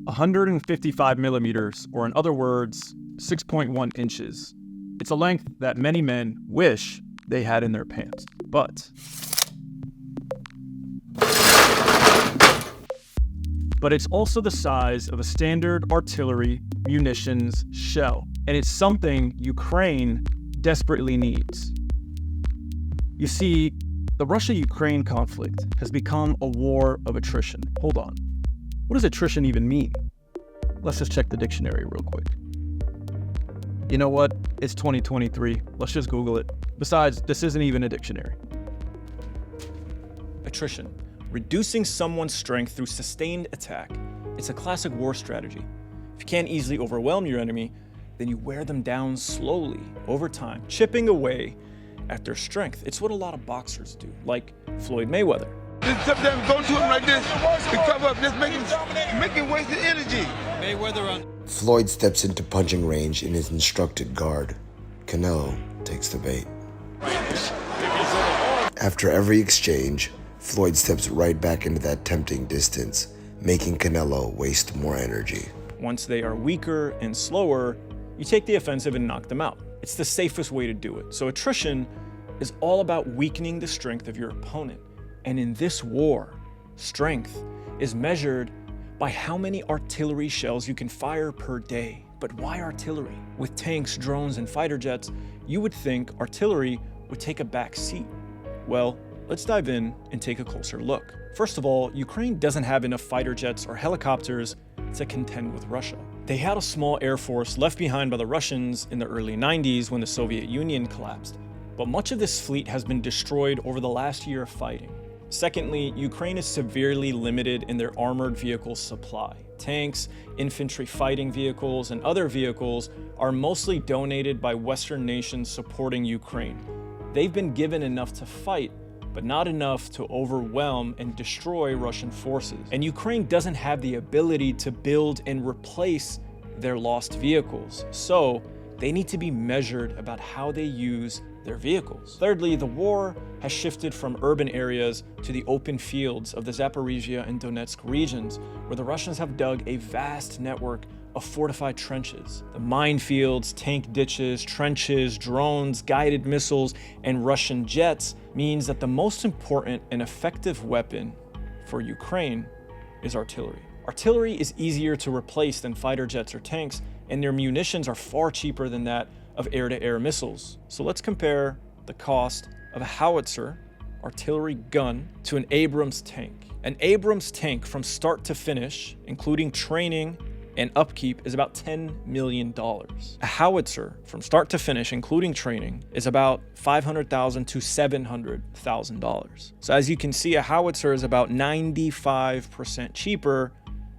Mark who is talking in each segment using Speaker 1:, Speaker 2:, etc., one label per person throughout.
Speaker 1: 155 millimeters, or in other words, 6.1 inches. It's a length that many men wish they had in their pants. But it's also the size of a standard artillery munitions shell, and it's something Ukraine desperately needs. You see, the Russia-Ukraine conflict has become a war of attrition. Hold on. What does attrition even mean? Let's just check the dictionary real quick. You know what? It's 2023. Let's just Google it. Besides, this isn't even a dictionary.
Speaker 2: Attrition. Reducing someone's strength through sustained attack. It's a classic war strategy. If you can't easily overwhelm your enemy, then you wear them down slowly, over time, chipping away at their strength. It's what a lot of boxers do, like Floyd Mayweather.
Speaker 3: Sometimes go to him like this to cover up, just making wasted energy.
Speaker 4: Floyd steps into punching range in his instructed guard. Canelo takes the bait. After every exchange, Floyd steps right back into that tempting distance, making Canelo waste more energy.
Speaker 2: Once they are weaker and slower, you take the offensive and knock them out. It's the safest way to do it. So attrition is all about weakening the strength of your opponent. And in this war, strength is measured by how many artillery shells you can fire per day. But why artillery? With tanks, drones, and fighter jets, you would think artillery would take a back seat. Well, let's dive in and take a closer look. First of all, Ukraine doesn't have enough fighter jets or helicopters to contend with Russia. They had a small air force left behind by the Russians in the early 90s when the Soviet Union collapsed. But much of this fleet has been destroyed over the last year of fighting. Secondly, Ukraine is severely limited in their armored vehicle supply. Tanks, infantry fighting vehicles, and other vehicles are mostly donated by Western nations supporting Ukraine. They've been given enough to fight, but not enough to overwhelm and destroy Russian forces. And Ukraine doesn't have the ability to build and replace their lost vehicles. So they need to be measured about how they use their vehicles. Thirdly, the war has shifted from urban areas to the open fields of the Zaporizhia and Donetsk regions, where the Russians have dug a vast network of fortified trenches. The minefields, tank ditches, trenches, drones, guided missiles, and Russian jets means that the most important and effective weapon for Ukraine is artillery. Artillery is easier to replace than fighter jets or tanks, and their munitions are far cheaper than that of air-to-air missiles. So let's compare the cost of a howitzer artillery gun to an Abrams tank. An Abrams tank from start to finish, including training and upkeep, is about $10 million. A howitzer from start to finish, including training, is about $500,000 to $700,000. So as you can see, a howitzer is about 95% cheaper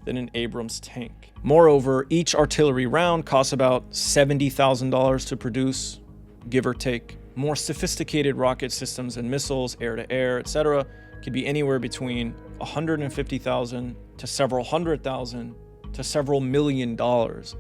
Speaker 2: than an Abrams tank. Moreover, each artillery round costs about $70,000 to produce, give or take. More sophisticated rocket systems and missiles, air-to-air, etc., could be anywhere between $150,000 to several $100,000 to several $1 million.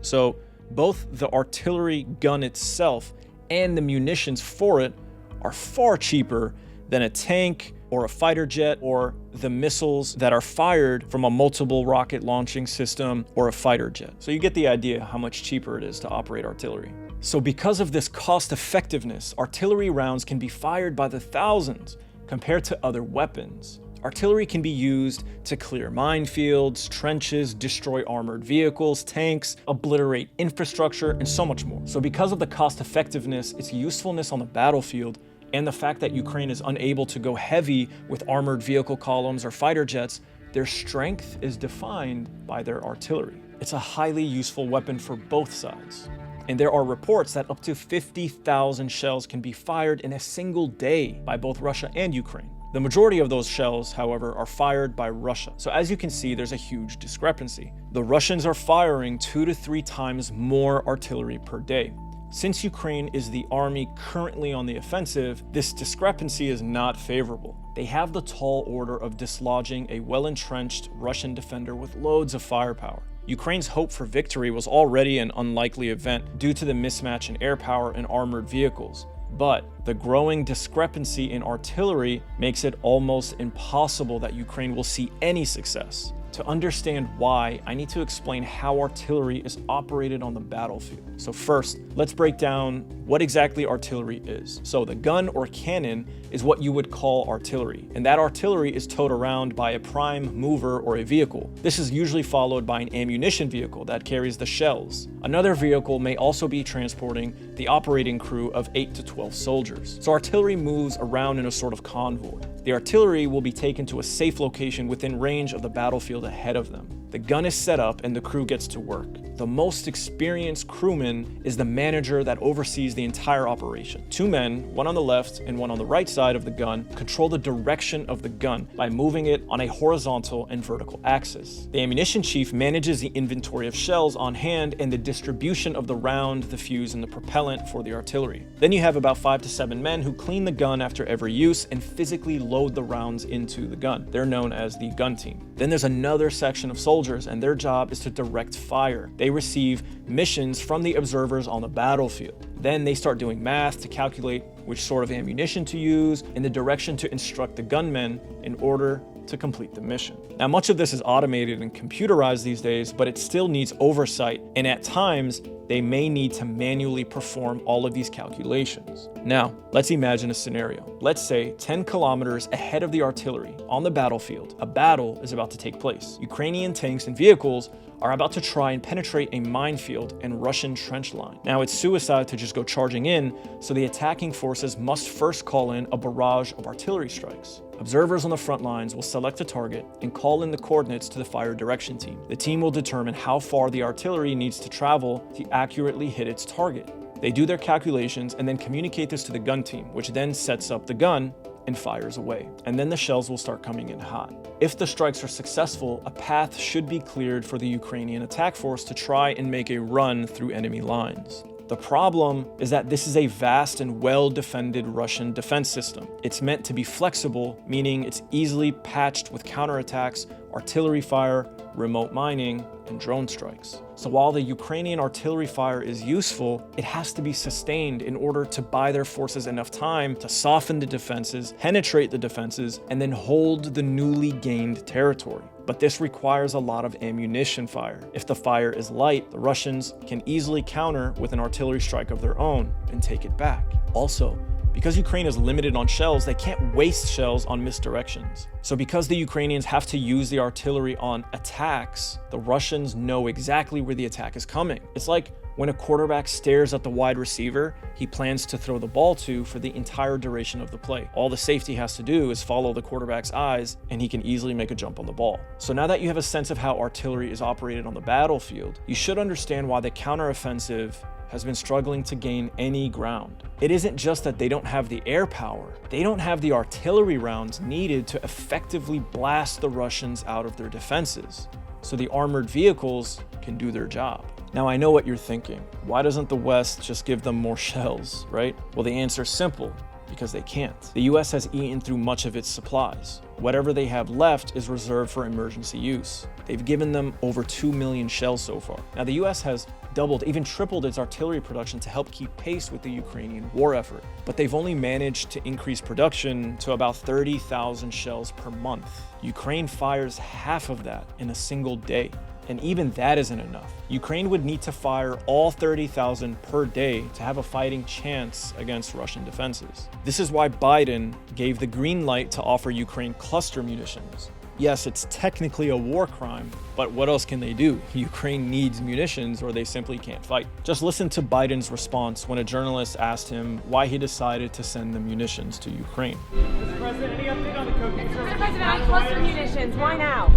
Speaker 2: So both the artillery gun itself and the munitions for it are far cheaper than a tank or a fighter jet or the missiles that are fired from a multiple rocket launching system or a fighter jet. So you get the idea how much cheaper it is to operate artillery. So because of this cost effectiveness, artillery rounds can be fired by the thousands compared to other weapons. Artillery can be used to clear minefields, trenches, destroy armored vehicles, tanks, obliterate infrastructure, and so much more. So because of the cost effectiveness, its usefulness on the battlefield, and the fact that Ukraine is unable to go heavy with armored vehicle columns or fighter jets, their strength is defined by their artillery. It's a highly useful weapon for both sides. And there are reports that up to 50,000 shells can be fired in a single day by both Russia and Ukraine. The majority of those shells, however, are fired by Russia. So as you can see, there's a huge discrepancy. The Russians are firing 2 to 3 times more artillery per day. Since Ukraine is the army currently on the offensive, this discrepancy is not favorable. They have the tall order of dislodging a well-entrenched Russian defender with loads of firepower. Ukraine's hope for victory was already an unlikely event due to the mismatch in air power and armored vehicles. But the growing discrepancy in artillery makes it almost impossible that Ukraine will see any success. To understand why, I need to explain how artillery is operated on the battlefield. So first, let's break down what exactly artillery is. So the gun or cannon is what you would call artillery, and that artillery is towed around by a prime mover or a vehicle. This is usually followed by an ammunition vehicle that carries the shells. Another vehicle may also be transporting the operating crew of 8 to 12 soldiers. So artillery moves around in a sort of convoy. The artillery will be taken to a safe location within range of the battlefield ahead of them. The gun is set up and the crew gets to work. The most experienced crewman is the manager that oversees the entire operation. Two men, one on the left and one on the right side of the gun, control the direction of the gun by moving it on a horizontal and vertical axis. The ammunition chief manages the inventory of shells on hand and the distribution of the round, the fuse, and the propellant for the artillery. Then you have about 5 to 7 men who clean the gun after every use and physically load the rounds into the gun. They're known as the gun team. Then there's another section of soldiers, and their job is to direct fire. They receive missions from the observers on the battlefield. Then they start doing math to calculate which sort of ammunition to use and the direction to instruct the gunmen in order to complete the mission. Now, much of this is automated and computerized these days, but it still needs oversight, and at times, they may need to manually perform all of these calculations. Now, let's imagine a scenario. Let's say 10 kilometers ahead of the artillery on the battlefield, a battle is about to take place. Ukrainian tanks and vehicles are about to try and penetrate a minefield and Russian trench line. Now, it's suicide to just go charging in, so the attacking forces must first call in a barrage of artillery strikes. Observers on the front lines will select a target and call in the coordinates to the fire direction team. The team will determine how far the artillery needs to travel to accurately hit its target. They do their calculations and then communicate this to the gun team, which then sets up the gun and fires away. And then the shells will start coming in hot. If the strikes are successful, a path should be cleared for the Ukrainian attack force to try and make a run through enemy lines. The problem is that this is a vast and well-defended Russian defense system. It's meant to be flexible, meaning it's easily patched with counterattacks, artillery fire, remote mining, and drone strikes. So while the Ukrainian artillery fire is useful, it has to be sustained in order to buy their forces enough time to soften the defenses, penetrate the defenses, and then hold the newly gained territory. But this requires a lot of ammunition fire. If the fire is light, the Russians can easily counter with an artillery strike of their own and take it back. Also, because Ukraine is limited on shells, they can't waste shells on misdirections. So because the Ukrainians have to use the artillery on attacks, the Russians know exactly where the attack is coming. It's like when a quarterback stares at the wide receiver he plans to throw the ball to for the entire duration of the play. All the safety has to do is follow the quarterback's eyes, and he can easily make a jump on the ball. So now that you have a sense of how artillery is operated on the battlefield, you should understand why the counteroffensive has been struggling to gain any ground. It isn't just that they don't have the air power, they don't have the artillery rounds needed to effectively blast the Russians out of their defenses, so the armored vehicles can do their job. Now, I know what you're thinking. Why doesn't the West just give them more shells, right? Well, the answer is simple. Because they can't. The US has eaten through much of its supplies. Whatever they have left is reserved for emergency use. They've given them over 2 million shells so far. Now, the US has doubled, even tripled its artillery production to help keep pace with the Ukrainian war effort. But they've only managed to increase production to about 30,000 shells per month. Ukraine fires half of that in a single day. And even that isn't enough. Ukraine would need to fire all 30,000 per day to have a fighting chance against Russian defenses. This is why Biden gave the green light to offer Ukraine cluster munitions. Yes, it's technically a war crime, but what else can they do? Ukraine needs munitions or they simply can't fight. Just listen to Biden's response when a journalist asked him why he decided to send the munitions to Ukraine.
Speaker 5: Mr. President, any update on the cocaine?
Speaker 6: Mr. President, cluster munitions, why now?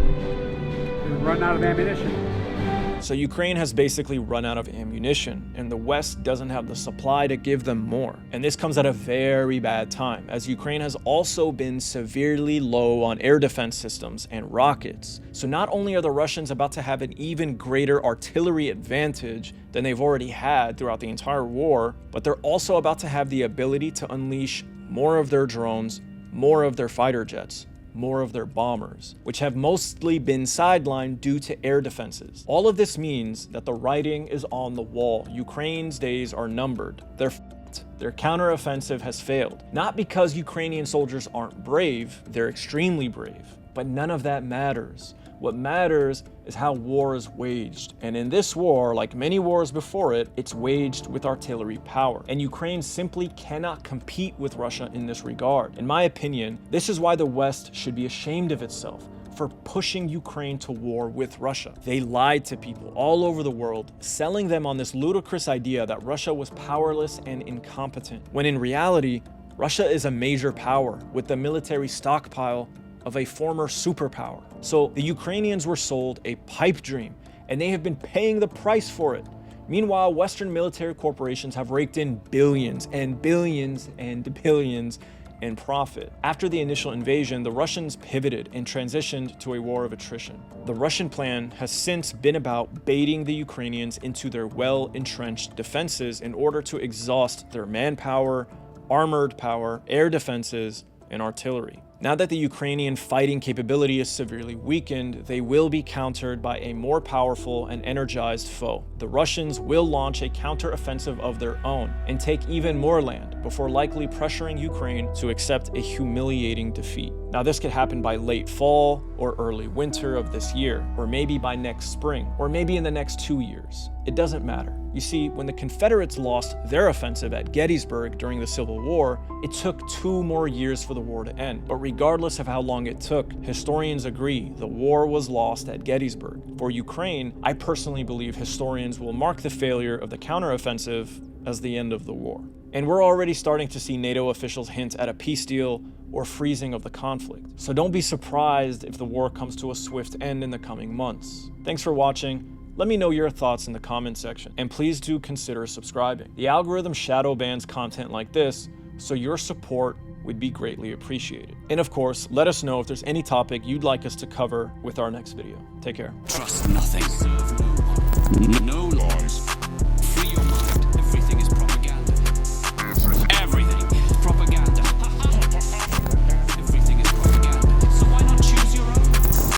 Speaker 5: We've run out of ammunition.
Speaker 2: So Ukraine has basically run out of ammunition, and the West doesn't have the supply to give them more. And this comes at a very bad time, as Ukraine has also been severely low on air defense systems and rockets. So not only are the Russians about to have an even greater artillery advantage than they've already had throughout the entire war, but they're also about to have the ability to unleash more of their drones, more of their fighter jets, more of their bombers, which have mostly been sidelined due to air defenses. All of this means that the writing is on the wall. Ukraine's days are numbered. Their counteroffensive has failed. Not because Ukrainian soldiers aren't brave, they're extremely brave, but none of that matters. What matters is how war is waged. And in this war, like many wars before it, it's waged with artillery power. And Ukraine simply cannot compete with Russia in this regard. In my opinion, this is why the West should be ashamed of itself for pushing Ukraine to war with Russia. They lied to people all over the world, selling them on this ludicrous idea that Russia was powerless and incompetent, when in reality, Russia is a major power with the military stockpile of a former superpower. So the Ukrainians were sold a pipe dream, and they have been paying the price for it. Meanwhile, Western military corporations have raked in billions and billions and billions in profit. After the initial invasion, the Russians pivoted and transitioned to a war of attrition. The Russian plan has since been about baiting the Ukrainians into their well-entrenched defenses in order to exhaust their manpower, armored power, air defenses, and artillery. Now that the Ukrainian fighting capability is severely weakened, they will be countered by a more powerful and energized foe. The Russians will launch a counteroffensive of their own and take even more land before likely pressuring Ukraine to accept a humiliating defeat. Now, this could happen by late fall or early winter of this year, or maybe by next spring, or maybe in the next 2 years. It doesn't matter. You see, when the Confederates lost their offensive at Gettysburg during the Civil War, it took 2 more years for the war to end. But regardless of how long it took, historians agree the war was lost at Gettysburg. For Ukraine, I personally believe historians will mark the failure of the counteroffensive as the end of the war. And we're already starting to see NATO officials hint at a peace deal or freezing of the conflict. So don't be surprised if the war comes to a swift end in the coming months. Thanks for watching. Let me know your thoughts in the comment section, and please do consider subscribing. The algorithm shadow bans content like this, so your support would be greatly appreciated. And of course, let us know if there's any topic you'd like us to cover with our next video. Take care.
Speaker 7: Trust nothing. No